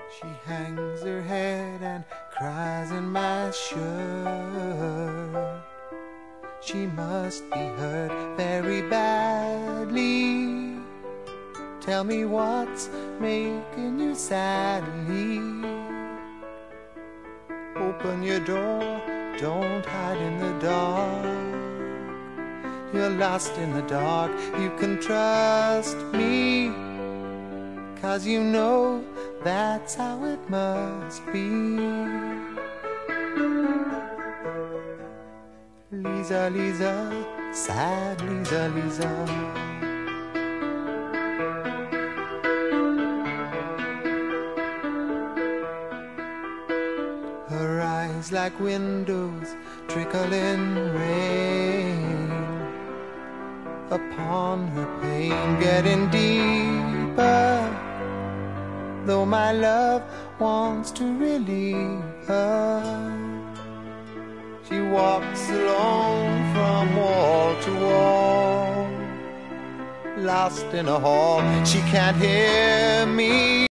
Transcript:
She hangs her head and cries in my shirt. She must be hurt very badly. Tell me what's making you sadly. Open your door, don't hide in the dark. You're lost in the dark, you can trust me, 'cause you know that's how it must be. Lisa, Lisa, sad Lisa, Lisa. Her eyes like windows trickling rain upon her pain, getting deeper. Though my love wants to relieve her, she walks alone from wall to wall, lost in a hall. She can't hear me.